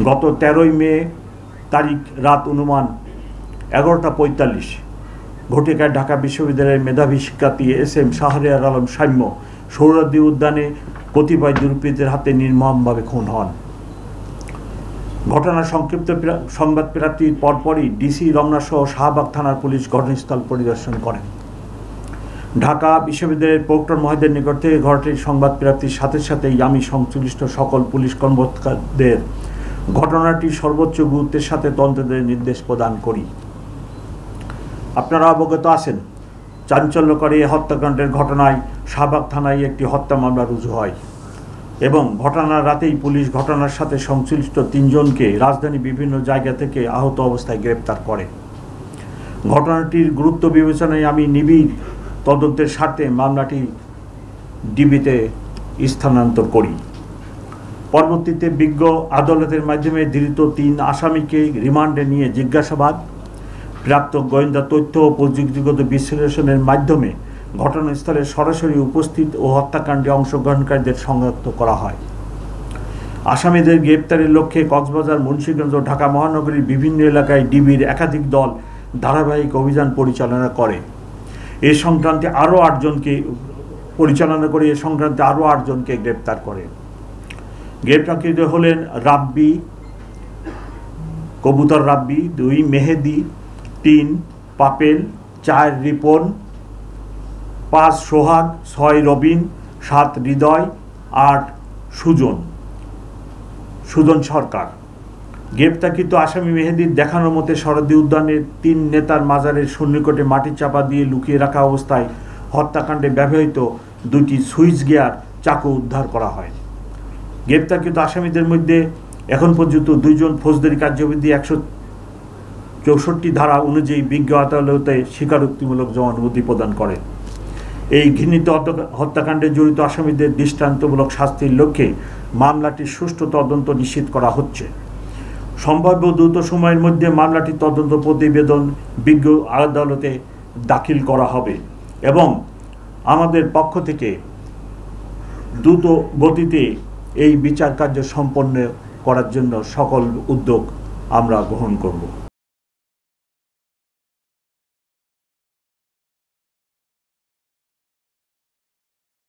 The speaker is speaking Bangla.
গত 13ই মে তারিখ রাত অনুমান 11:45 ঘটিকায় ঢাকা বিশ্ববিদ্যালয়ের মেধাবী শিক্ষার্থী SM শাহরিয়ার আলম সাম্য সোহরাওয়ার্দী উদ্যানে কতিপয় দুর্বৃত্তের হাতে নির্মমভাবে খুন হন। ঘটনার সংক্ষিপ্ত সংবাদ প্রাপ্তির পরপরই ডিসি রমনা সহ শাহবাগ থানার পুলিশ ঘটনাস্থল পরিদর্শন করেন। ঢাকা বিশ্ববিদ্যালয়ের প্রক্টর মহোদয়ের নিকট থেকে ঘটনাটির সংবাদ প্রাপ্তির সাথে সাথেই আমি সংশ্লিষ্ট সকল পুলিশ কর্মকর্তাদের ঘটনাটির সর্বোচ্চ গুরুত্বের সাথে তদন্তের নির্দেশ প্রদান করি। আপনারা অবগত আছেন, চাঞ্চল্যকর এই হত্যাকাণ্ডের ঘটনায় শাহবাগ থানায় একটি হত্যা মামলা রুজু হয় এবং ঘটনার রাতেই পুলিশ ঘটনার সাথে সংশ্লিষ্ট 3 জনকে রাজধানী বিভিন্ন জায়গা থেকে আহত অবস্থায় গ্রেপ্তার করে। ঘটনাটির গুরুত্ব বিবেচনায় আমি নিবিড় তদন্তের স্বার্থে মামলাটি ডিবিতে স্থানান্তর করি। পরবর্তীতে বিজ্ঞ আদালতের মাধ্যমে ধৃত 3 আসামিকে রিমান্ডে নিয়ে জিজ্ঞাসাবাদ, প্রাপ্ত গোয়েন্দা তথ্য ও প্রযুক্তিগত বিশ্লেষণের মাধ্যমে ঘটনাস্থলে সরাসরি উপস্থিত ও হত্যাকাণ্ডে অংশগ্রহণকারীদের শনাক্ত করা হয়। আসামিদের গ্রেপ্তারের লক্ষ্যে কক্সবাজার, মুন্সিগঞ্জ ও ঢাকা মহানগরীর বিভিন্ন এলাকায় ডিবির একাধিক দল ধারাবাহিক অভিযান পরিচালনা করে। এ সংক্রান্তে আরও 8 জনকে গ্রেপ্তার করে। গ্রেপ্তারকৃত হলেন রাব্বি, কবুতর রাব্বি, 2 মেহেদি, 3 পাপেল, 4 রিপন, 5 সোহাগ, 6 রবিন, 7 হৃদয়, 8 সুজন সরকার। গ্রেপ্তারকৃত আসামি মেহেদির দেখানোর মতে সোহরাওয়ার্দী উদ্যানের 3 নেতার মাজারের সন্নিকটে মাটি চাপা দিয়ে লুকিয়ে রাখা অবস্থায় হত্যাকাণ্ডে ব্যবহৃত 2টি সুইচ গিয়ার চাকু উদ্ধার করা হয়। গ্রেপ্তারকৃত আসামিদের মধ্যে এখন পর্যন্ত 2 জন ফৌজদারি কার্যবিধি 164 ধারা অনুযায়ী বিজ্ঞ আদালতে স্বীকারোক্তিমূলক জবানবন্দি প্রদান করে। এই ঘৃণিত হত্যাকাণ্ডে জড়িত আসামিদের দৃষ্টান্তমূলক শাস্তির লক্ষ্যে মামলাটির সুষ্ঠু তদন্ত নিশ্চিত করা হচ্ছে। সম্ভাব্য দ্রুত সময়ের মধ্যে মামলাটির তদন্ত প্রতিবেদন বিজ্ঞ আদালতে দাখিল করা হবে এবং আমাদের পক্ষ থেকে দ্রুত গতিতে এই বিচার কার্য সম্পন্ন করার জন্য সকল উদ্যোগ আমরা গ্রহণ করব।